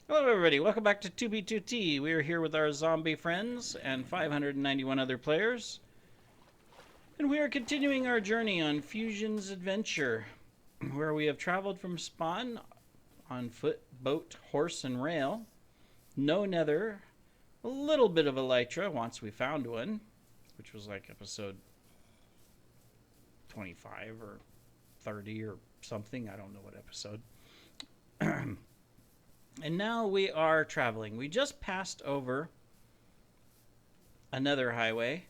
Hello, everybody. Welcome back to 2B2T. We are here with our zombie friends and 591 other players. And we are continuing our journey on Fusion's adventure, where we have traveled from spawn on foot, boat, horse, and rail. No nether. A little bit of elytra once we found one, which was like episode 25 or 30 or something. I don't know what episode. And now we are traveling. We just passed over another highway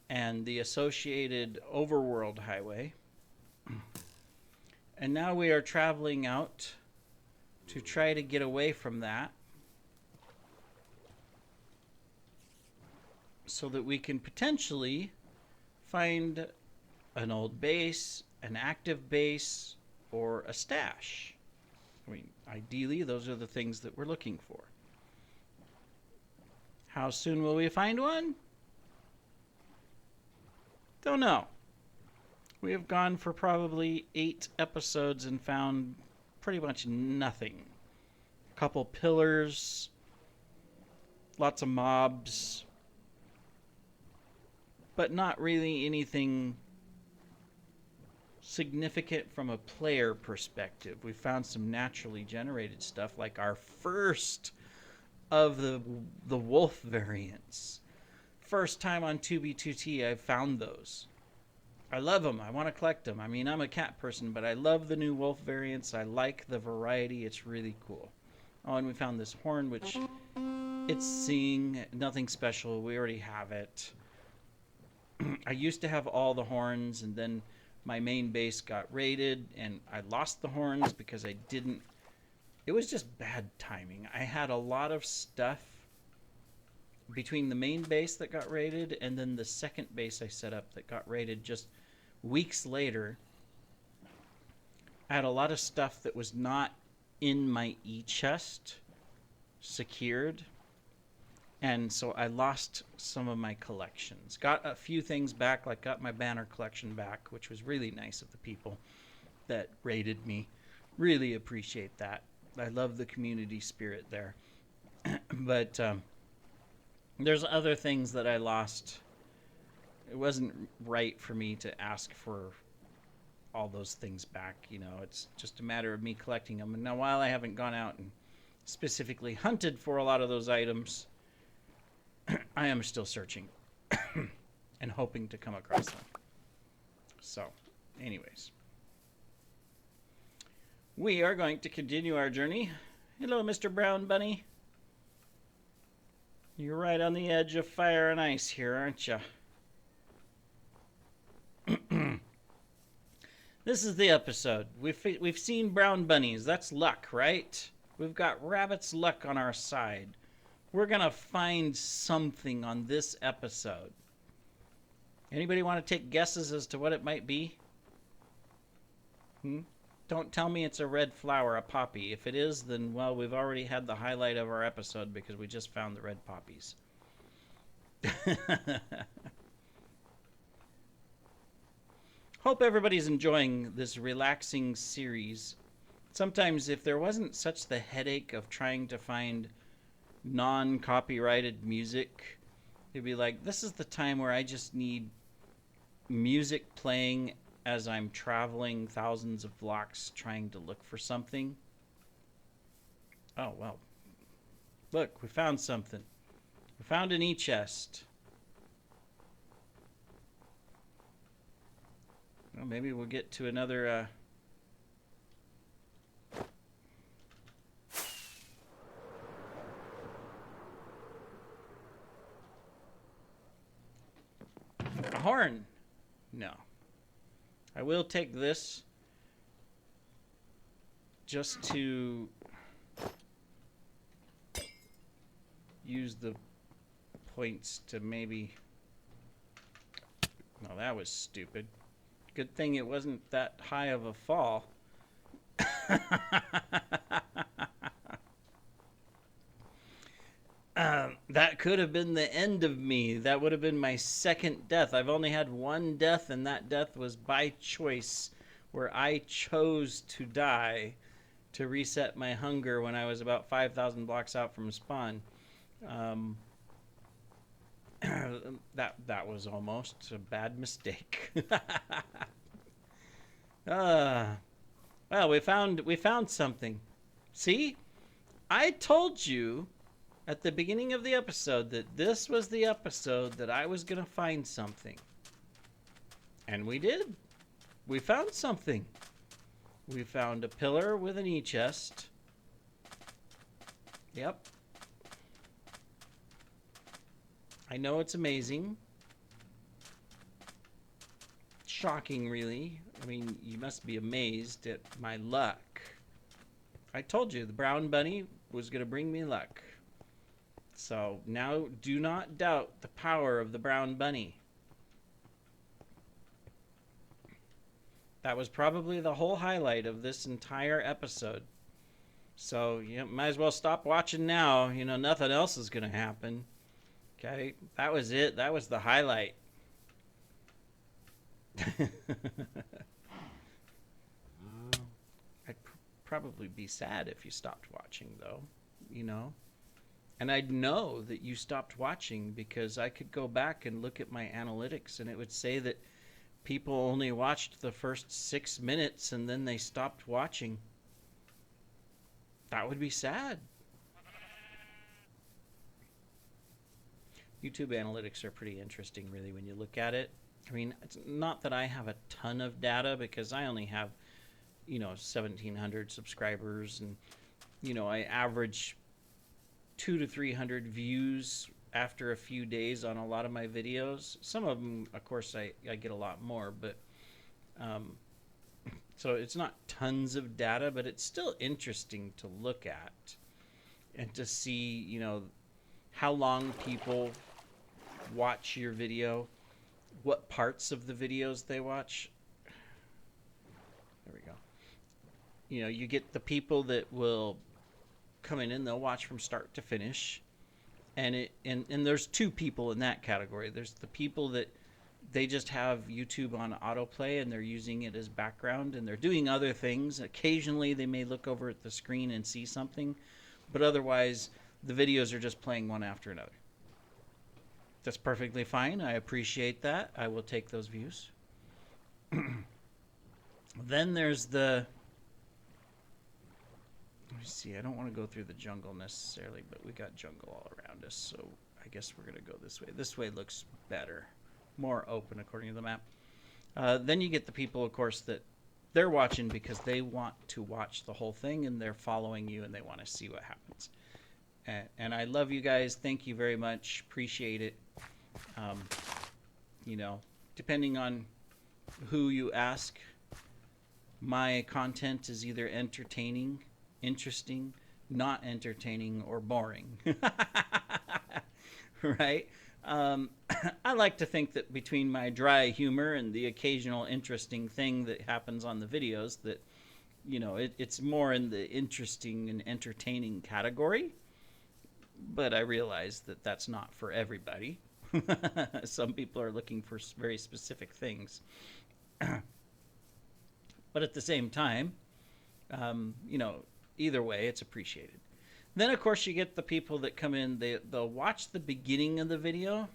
and the associated overworld highway. And now we are traveling out to try to get away from that so that we can potentially find an old base, an active base, or a stash. I mean, ideally, those are the things that we're looking for. How soon will we find one? Don't know. We have gone for probably 8 episodes and found pretty much nothing. A couple pillars, lots of mobs, but not really anything significant from a player perspective. We found some naturally generated stuff, like our first of the wolf variants. First time on 2B2T I've found those. I love them. I want to collect them. I mean, I'm a cat person, but I love the new wolf variants. I like the variety. It's really cool. Oh, and we found this horn, which it's seeing. Nothing special. We already have it. I used to have all the horns, and then my main base got raided, and I lost the horns because I didn't. It was just bad timing. I had a lot of stuff between the main base that got raided and then the second base I set up that got raided just weeks later. I had a lot of stuff that was not in my e-chest secured, and so I lost some of my collections. Got a few things back, like got my banner collection back, which was really nice of the people that raided me. Really appreciate that. I love the community spirit there. But there's other things that I lost. It wasn't right for me to ask for all those things back. You know, it's just a matter of me collecting them. And now, while I haven't gone out and specifically hunted for a lot of those items, I am still searching and hoping to come across them. So, anyways, we are going to continue our journey. Hello, Mr. Brown Bunny. You're right on the edge of fire and ice here, aren't you? This is the episode. We've seen brown bunnies. That's luck, right? We've got rabbit's luck on our side. We're going to find something on this episode. Anybody want to take guesses as to what it might be? Don't tell me it's a red flower, a poppy. If it is, then, well, we've already had the highlight of our episode because we just found the red poppies. Hope everybody's enjoying this relaxing series. Sometimes, if there wasn't such the headache of trying to find non-copyrighted music, it'd be like, this is the time where I just need music playing as I'm traveling thousands of blocks trying to look for something. Oh, well. Look, we found something. We found an e-chest. Well, maybe we'll get to another a horn. No. I will take this just to use the points to maybe... No, that was stupid. Good thing it wasn't that high of a fall. That could have been the end of me. That would have been my second death. I've only had one death, and that death was by choice, where I chose to die to reset my hunger when I was about 5,000 blocks out from spawn. Um, that was almost a bad mistake. uh, well, we found something. See, I told you at the beginning of the episode that this was the episode that I was gonna find something, and we did. We found something. We found a pillar with an e-chest. Yep. I know it's amazing. Shocking, really. I mean, you must be amazed at my luck. I told you the brown bunny was going to bring me luck. So now do not doubt the power of the brown bunny. That was probably the whole highlight of this entire episode. So you might as well stop watching now. You know, nothing else is going to happen. Okay, that was it. That was the highlight. I'd probably be sad if you stopped watching, though, you know. And I'd know that you stopped watching because I could go back and look at my analytics and it would say that people only watched the first 6 minutes and then they stopped watching. That would be sad. YouTube analytics are pretty interesting, really, when you look at it. I mean, it's not that I have a ton of data because I only have, 1,700 subscribers, and, I average 200 to 300 views after a few days on a lot of my videos. Some of them, of course, I get a lot more, but so it's not tons of data, but it's still interesting to look at and to see, how long people watch your video, what parts of the videos they watch. There we go. You get the people that will come in and they'll watch from start to finish. And there's two people in that category. There's the people that they just have YouTube on autoplay and they're using it as background and they're doing other things. Occasionally they may look over at the screen and see something, but otherwise the videos are just playing one after another. That's perfectly fine. I appreciate that. I will take those views. Then there's the... Let me see. I don't want to go through the jungle necessarily, but we got jungle all around us, so I guess we're going to go this way. This way looks better. More open, according to the map. Then you get the people, of course, that they're watching because they want to watch the whole thing, and they're following you, and they want to see what happens. And I love you guys. Thank you very much. Appreciate it. Depending on who you ask, my content is either entertaining, interesting, not entertaining, or boring. Right? I like to think that between my dry humor and the occasional interesting thing that happens on the videos that, it's more in the interesting and entertaining category. But I realize that that's not for everybody. Some people are looking for very specific things. But at the same time, either way, it's appreciated. Then, of course, you get the people that come in, they'll watch the beginning of the video,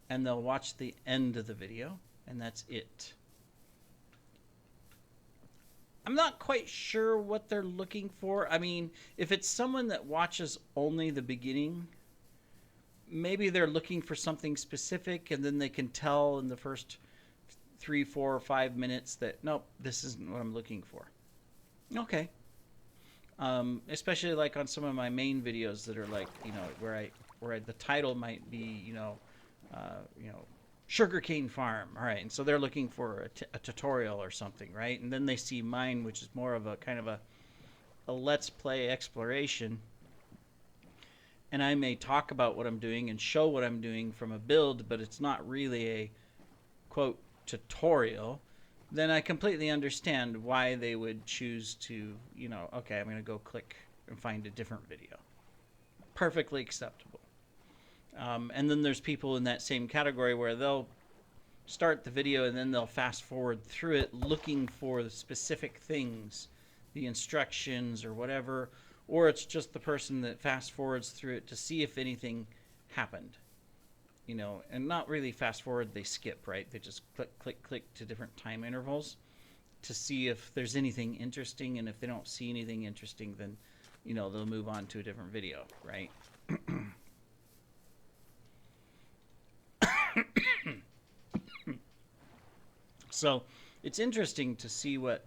and they'll watch the end of the video, and that's it. I'm not quite sure what they're looking for. I mean, if it's someone that watches only the beginning, maybe they're looking for something specific, and then they can tell in the first 3, 4, or 5 minutes that, nope, this isn't what I'm looking for. Okay. Especially like on some of my main videos that are like, where the title might be, sugarcane farm. All right. And so they're looking for a tutorial or something, right? And then they see mine, which is more of a kind of a let's play exploration. And I may talk about what I'm doing and show what I'm doing from a build, but it's not really a quote tutorial. Then I completely understand why they would choose to, okay, I'm going to go click and find a different video. Perfectly acceptable. And then there's people in that same category where they'll start the video and then they'll fast forward through it looking for the specific things the instructions or whatever, or it's just the person that fast forwards through it to see if anything happened. You know, and not really fast forward, they skip, right? They just click, click, click to different time intervals to see if there's anything interesting, and if they don't see anything interesting, then, you know, they'll move on to a different video, right? So it's interesting to see what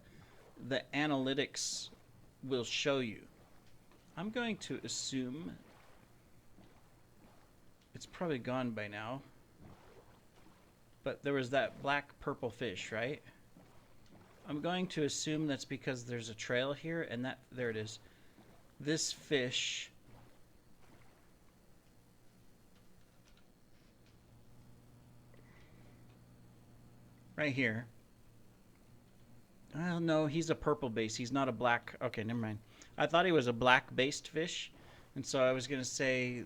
the analytics will show you. I'm going to assume it's probably gone by now, but there was that black purple fish, right? I'm going to assume that's because there's a trail here, and that, there it is. This fish right here. Oh no, he's a purple base. He's not a black. Okay, never mind. I thought he was a black based fish, and so I was gonna say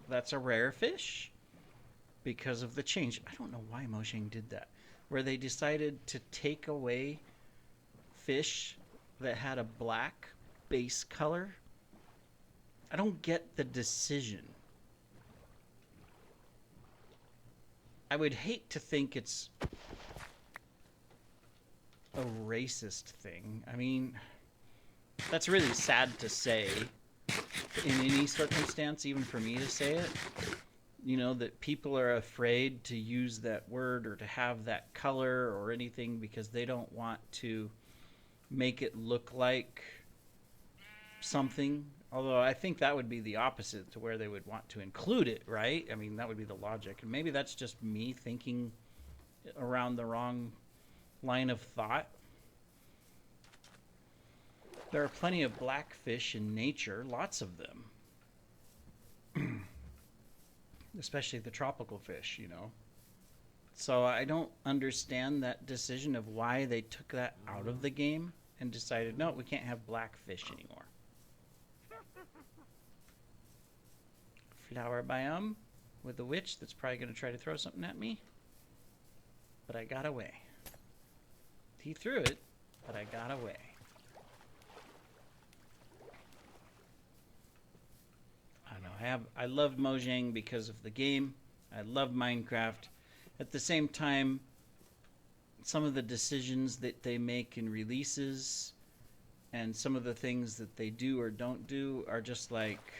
that's a rare fish because of the change. I don't know why Mojang did that, where they decided to take away fish that had a black base color. I don't get the decision. I would hate to think it's a racist thing. I mean, that's really sad to say in any circumstance, even for me to say it. You know, that people are afraid to use that word or to have that color or anything because they don't want to make it look like something. Although I think that would be the opposite to where they would want to include it, right? I mean, that would be the logic. And maybe that's just me thinking around the wrong line of thought. There are plenty of blackfish in nature, lots of them. Especially the tropical fish, you know. So I don't understand that decision of why they took that out of the game and decided, no, we can't have blackfish anymore. Flower biome with a witch that's probably going to try to throw something at me. But I got away. He threw it, but I got away. I don't know. I love Mojang because of the game. I love Minecraft. At the same time, some of the decisions that they make in releases and some of the things that they do or don't do are just like,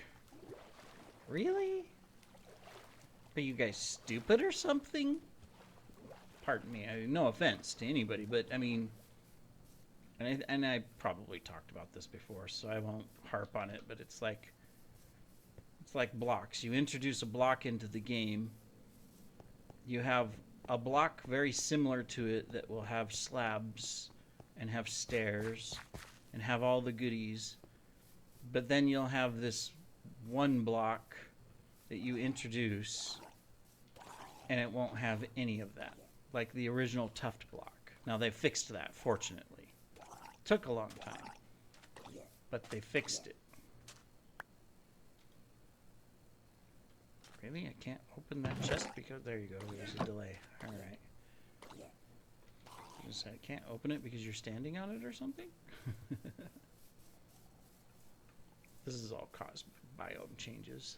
really? Are you guys stupid or something? Pardon me, no offense to anybody, but I mean, and I probably talked about this before, so I won't harp on it, but it's like blocks. You introduce a block into the game, you have a block very similar to it that will have slabs and have stairs and have all the goodies, but then you'll have this one block that you introduce and it won't have any of that, like the original tuft block. Now they fixed that, fortunately. Took a long time, but they fixed it. Really? I can't open that chest because, there you go, there's a delay. Alright. I can't open it because you're standing on it or something? This is all caused by biome changes.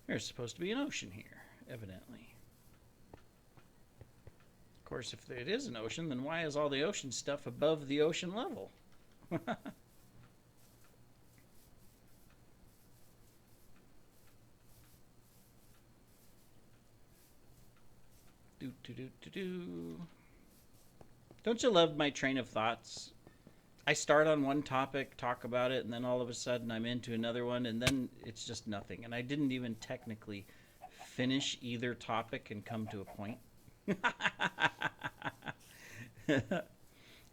There's supposed to be an ocean here, evidently. Of course, if it is an ocean, then why is all the ocean stuff above the ocean level? Don't you love my train of thoughts? I start on one topic, talk about it, and then all of a sudden I'm into another one, and then it's just nothing. And I didn't even technically finish either topic and come to a point.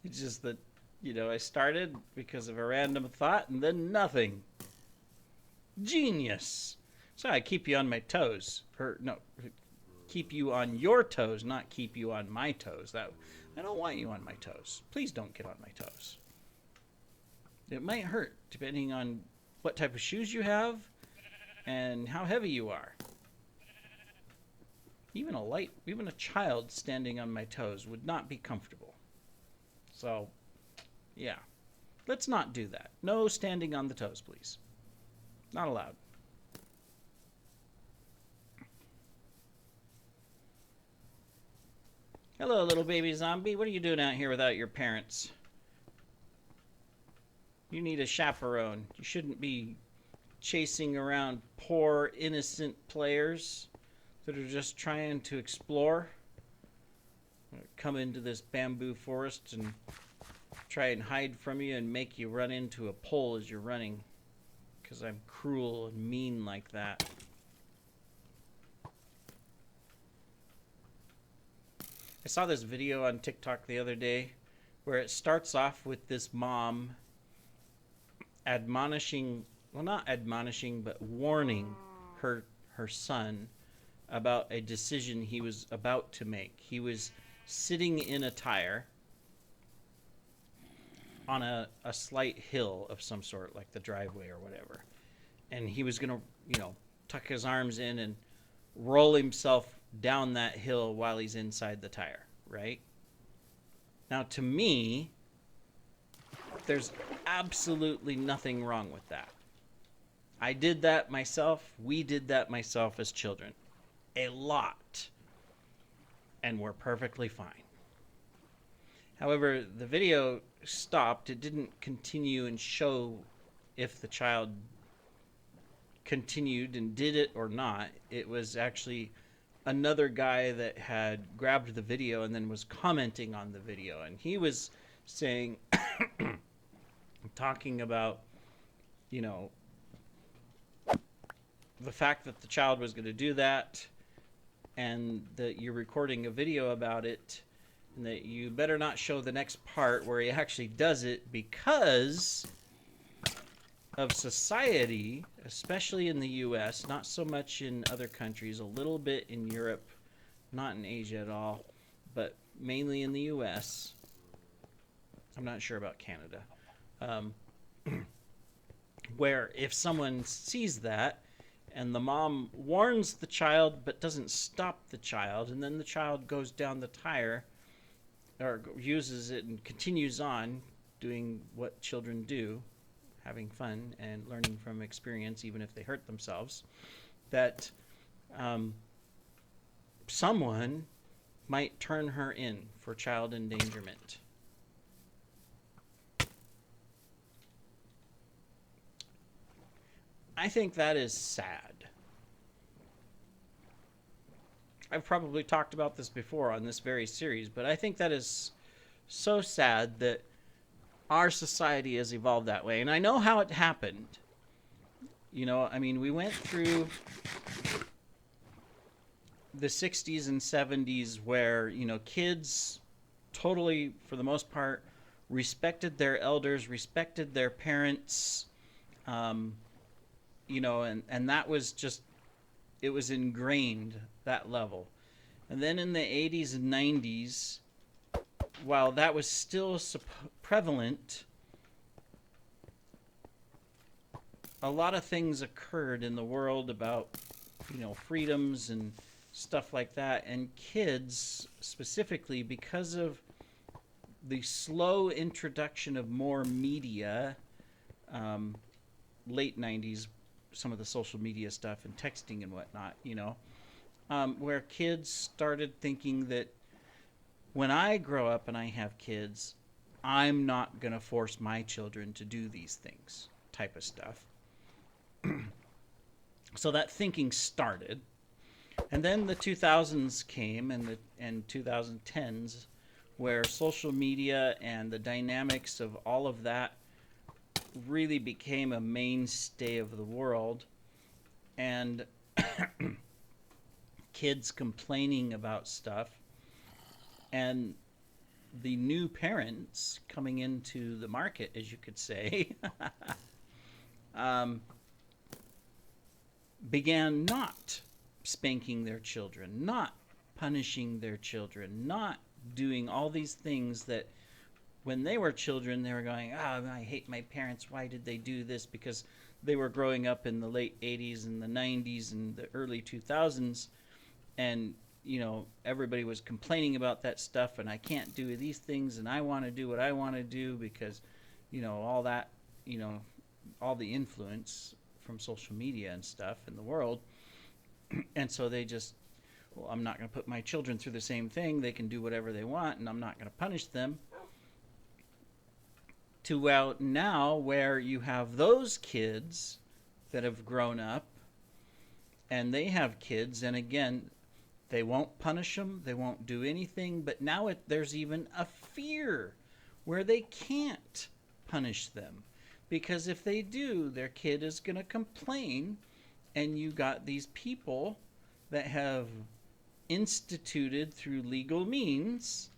It's just that, you know, I started because of a random thought, and then nothing. Genius. So I keep you on my toes. Or, no, keep you on your toes, not keep you on my toes. That I don't want you on my toes. Please don't get on my toes. It might hurt depending on what type of shoes you have and how heavy you are. Even a child standing on my toes would not be comfortable. So, yeah. Let's not do that. No standing on the toes, please. Not allowed. Hello, little baby zombie. What are you doing out here without your parents? You need a chaperone. You shouldn't be chasing around poor, innocent players that are just trying to explore. Come into this bamboo forest and try and hide from you and make you run into a pole as you're running. Because I'm cruel and mean like that. I saw this video on TikTok the other day where it starts off with this mom admonishing, well, not admonishing, but warning her son about a decision he was about to make. He was sitting in a tire on a slight hill of some sort, like the driveway or whatever. And he was going to, tuck his arms in and roll himself down that hill while he's inside the tire, right? Now, to me, there's absolutely nothing wrong with that. I did that myself. We did that myself as children. A lot. And we're perfectly fine. However, the video stopped. It didn't continue and show if the child continued and did it or not. It was actually another guy that had grabbed the video and then was commenting on the video. And he was saying, talking about, the fact that the child was going to do that and that you're recording a video about it and that you better not show the next part where he actually does it because of society, especially in the US, not so much in other countries, a little bit in Europe, not in Asia at all, but mainly in the US. I'm not sure about Canada. Where if someone sees that and the mom warns the child but doesn't stop the child, and then the child goes down the tire or uses it and continues on doing what children do, having fun and learning from experience, even if they hurt themselves, that someone might turn her in for child endangerment. I think that is sad. I've probably talked about this before on this very series, but I think that is so sad that our society has evolved that way. And I know how it happened. We went through the 60s and 70s where, kids totally, for the most part, respected their elders, respected their parents, and that was just, it was ingrained, that level. And then in the 80s and 90s, while that was still prevalent, a lot of things occurred in the world about, freedoms and stuff like that. And kids, specifically, because of the slow introduction of more media, late 90s, some of the social media stuff and texting and whatnot, where kids started thinking that when I grow up and I have kids, I'm not going to force my children to do these things, type of stuff. So that thinking started. And then the 2000s came and 2010s, where social media and the dynamics of all of that really became a mainstay of the world, and kids complaining about stuff, and the new parents coming into the market, as you could say, began not spanking their children, not punishing their children, not doing all these things that when they were children, they were going, I hate my parents. Why did they do this? Because they were growing up in the late 80s and the 90s and the early 2000s. And, everybody was complaining about that stuff. And I can't do these things. And I want to do what I want to do because, all that, you know, all the influence from social media and stuff in the world. And so they just, well, I'm not going to put my children through the same thing. They can do whatever they want, and I'm not going to punish them. To out now where you have those kids that have grown up and they have kids, and again, they won't punish them, they won't do anything, but now there's even a fear where they can't punish them, because if they do, their kid is going to complain, and you got these people that have instituted through legal means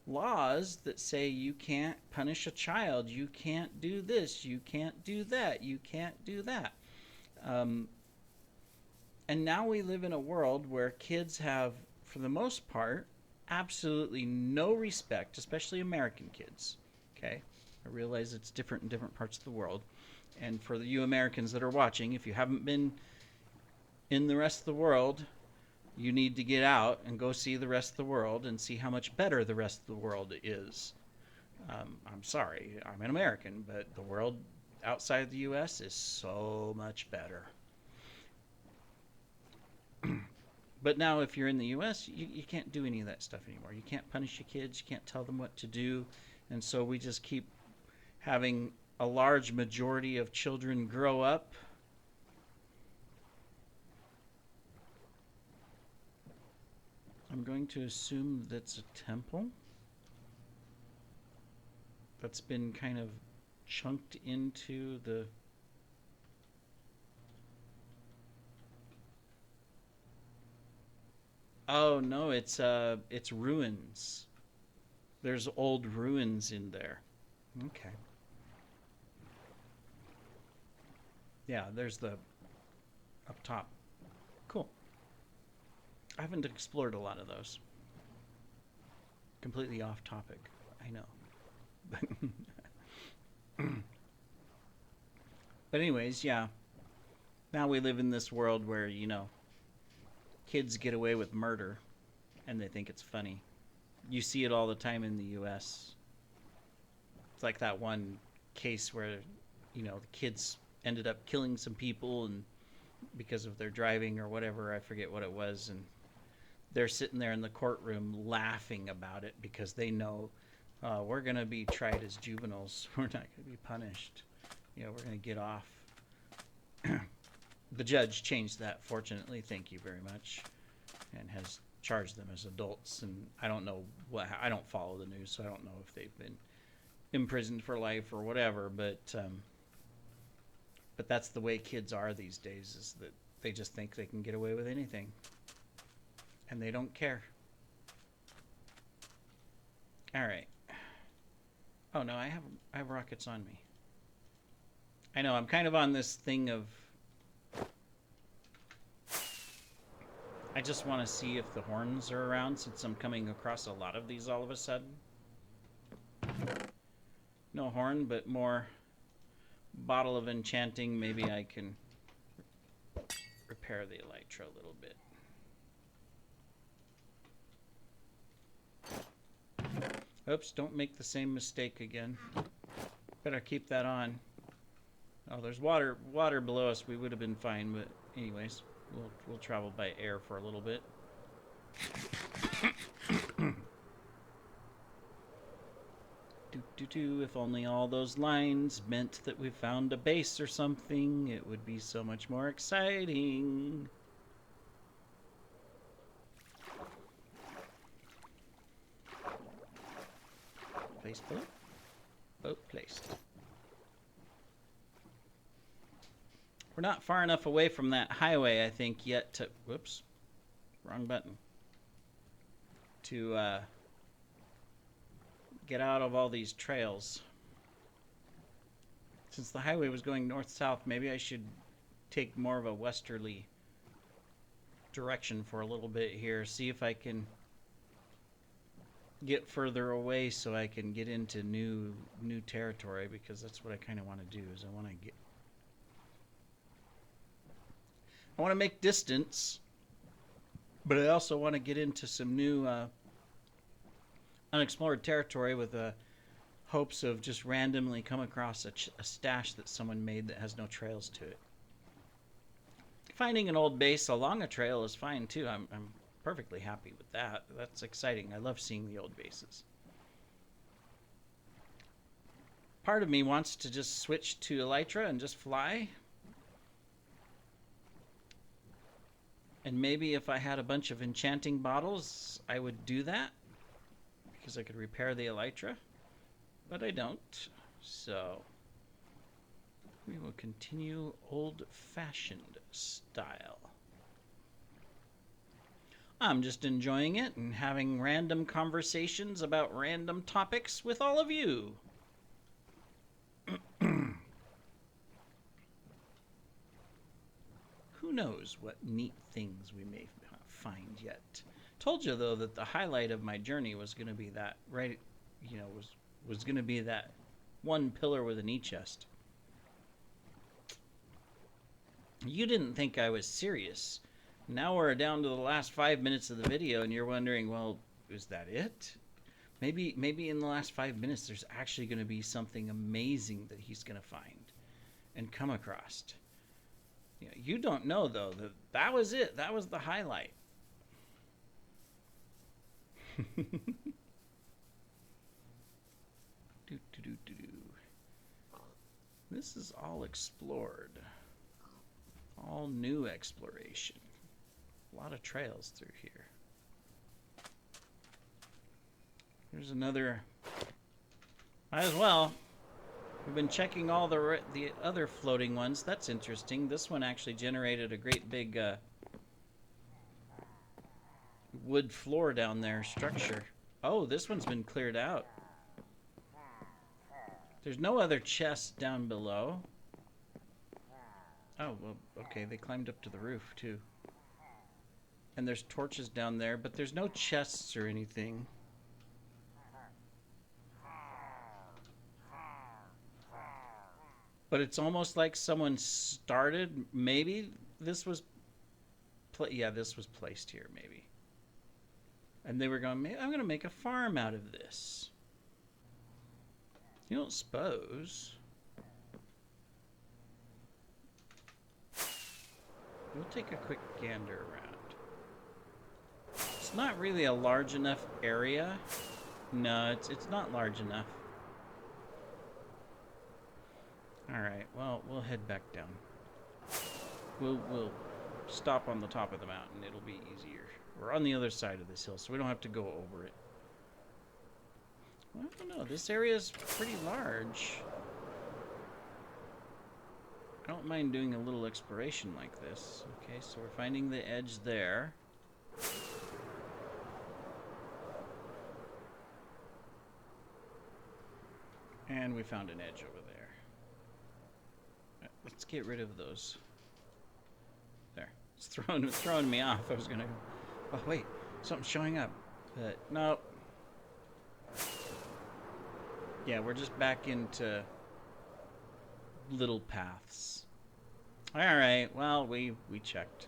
laws that say you can't punish a child, you can't do this, you can't do that, you can't do that. And now we live in a world where kids have, for the most part, absolutely no respect, especially American kids. Okay? I realize it's different in different parts of the world. And for you Americans that are watching, if you haven't been in the rest of the world, you need to get out and go see the rest of the world and see how much better the rest of the world is. I'm sorry, I'm an American, but the world outside the U.S. is so much better. But now if you're in the U.S., you can't do any of that stuff anymore. You can't punish your kids. You can't tell them what to do. And so we just keep having a large majority of children grow up I'm going to assume that's a temple that's been kind of chunked into the... Oh no, it's ruins. There's old ruins in there. Okay. Yeah, there's the up top. Cool. I haven't explored a lot of those. Completely off topic, I know. But anyways, yeah. Now we live in this world where, kids get away with murder and they think it's funny. You see it all the time in the US. It's like that one case where, the kids ended up killing some people and because of their driving or whatever, I forget what it was, and they're sitting there in the courtroom laughing about it because they know we're going to be tried as juveniles. We're not going to be punished. We're going to get off. The judge changed that, fortunately, thank you very much, and has charged them as adults. And I don't know I don't follow the news, so I don't know if they've been imprisoned for life or whatever, but that's the way kids are these days, is that they just think they can get away with anything. And they don't care. All right. Oh no, I have rockets on me. I know, I'm kind of on this thing of I just want to see if the horns are around, since I'm coming across a lot of these all of a sudden. No horn, but more bottle of enchanting. Maybe I can repair the elytra a little bit. Oops, don't make the same mistake again. Better keep that on. Oh, there's water below us. We would have been fine, but anyways, we'll travel by air for a little bit. If only all those lines meant that we found a base or something, it would be so much more exciting. Place boat. Boat placed. We're not far enough away from that highway, I think, yet to... Whoops. Wrong button. To get out of all these trails. Since the highway was going north-south, maybe I should take more of a westerly direction for a little bit here. See if I can get further away so I can get into new territory, because that's what I kind of want to do, is I want to make distance, but I also want to get into some new unexplored territory with hopes of just randomly come across a stash that someone made that has no trails to it. Finding an old base along a trail is fine too. I'm perfectly happy with that. That's exciting. I love seeing the old bases. Part of me wants to just switch to Elytra and just fly. And maybe if I had a bunch of enchanting bottles, I would do that. Because I could repair the Elytra. But I don't. So we will continue old-fashioned style. I'm just enjoying it and having random conversations about random topics with all of you. Who knows what neat things we may find yet. Told you though that the highlight of my journey was going to be that was going to be that one pillar with an e-chest. You didn't think I was serious. Now we're down to the last 5 minutes of the video and you're wondering, well, is that it? Maybe in the last 5 minutes there's actually going to be something amazing that he's going to find and come across. You don't know though that was it. That was the highlight. This is all explored. All new exploration. A lot of trails through here. Here's another. Might as well. We've been checking all the other floating ones. That's interesting. This one actually generated a great big wood floor down there structure. Oh, this one's been cleared out. There's no other chests down below. Oh, well, okay, they climbed up to the roof too. And there's torches down there, but there's no chests or anything. But it's almost like someone started, maybe this was, yeah, this was placed here, maybe. And they were going, I'm going to make a farm out of this. You don't suppose. We'll take a quick gander around. It's not really a large enough area. No, it's not large enough. Alright, well, we'll head back down. We'll stop on the top of the mountain. It'll be easier. We're on the other side of this hill, so we don't have to go over it. Well, I don't know. This area is pretty large. I don't mind doing a little exploration like this. Okay, so we're finding the edge there. And we found an edge over there. Let's get rid of those. There. It's throwing me off. I was gonna go, oh wait, something's showing up. But no. Yeah, we're just back into little paths. Alright, well, we checked.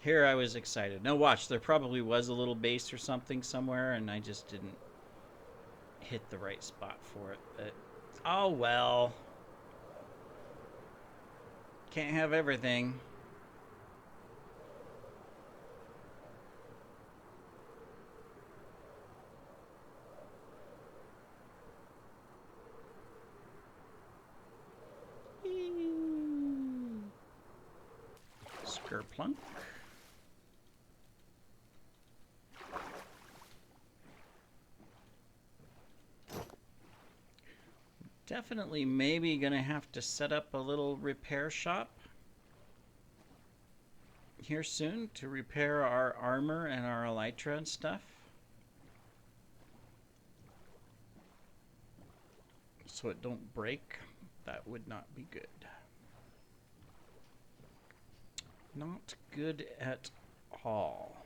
Here I was excited. Now watch, there probably was a little base or something somewhere, and I just didn't hit the right spot for it. But, oh well. Can't have everything. Skerplunk. Definitely maybe gonna have to set up a little repair shop here soon to repair our armor and our elytra and stuff. So it don't break. That would not be good. Not good at all.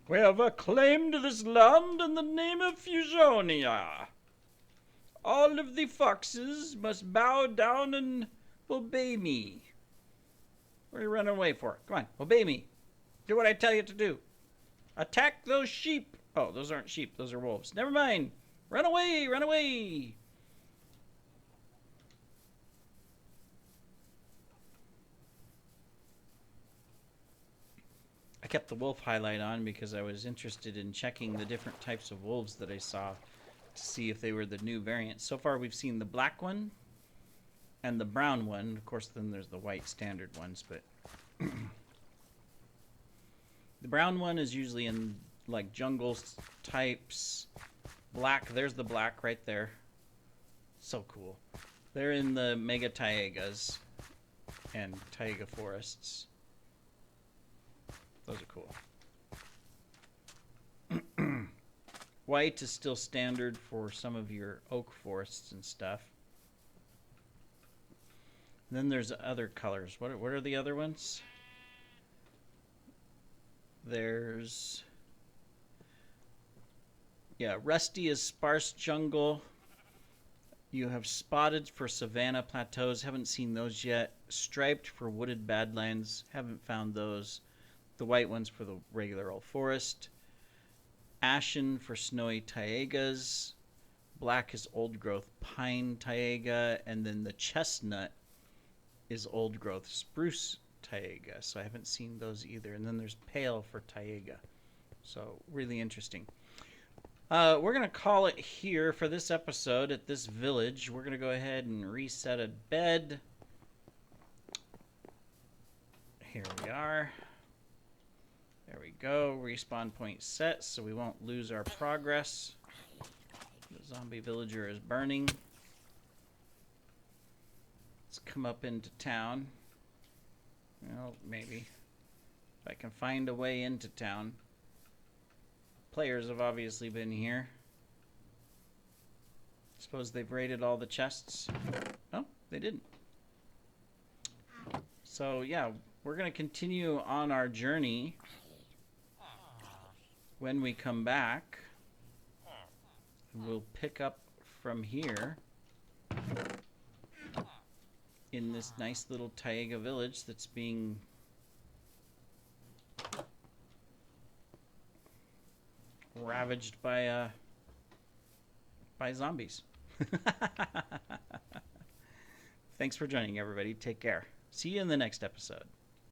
We have acclaimed this land in the name of Fusionia. All of the foxes must bow down and obey me. What are you running away for? Come on, obey me. Do what I tell you to do. Attack those sheep. Oh, those aren't sheep. Those are wolves. Never mind. Run away. Run away. I kept the wolf highlight on because I was interested in checking the different types of wolves that I saw to see if they were the new variants. So far, we've seen the black one and the brown one. Of course, then there's the white standard ones, but the brown one is usually in like jungle types. Black, there's the black right there. So cool. They're in the mega taigas and taiga forests. Those are cool. White is still standard for some of your oak forests and stuff. And then there's other colors. What are the other ones? There's... yeah, rusty is sparse jungle. You have spotted for savanna plateaus. Haven't seen those yet. Striped for wooded badlands. Haven't found those. The white ones for the regular old forest. Ashen for snowy taigas. Black is old growth pine taiga. And then the chestnut is old growth spruce taiga. So I haven't seen those either. And then there's pale for taiga. So really interesting. We're going to call it here for this episode at this village. We're going to go ahead and reset a bed. Here we are. There we go. Respawn point set so we won't lose our progress. The zombie villager is burning. Let's come up into town. Well, maybe. If I can find a way into town. Players have obviously been here. Suppose they've raided all the chests. Oh, they didn't. So, yeah, we're going to continue on our journey when we come back. We'll pick up from here in this nice little taiga village that's being ravaged by zombies. Thanks for joining, everybody. Take care. See you in the next episode.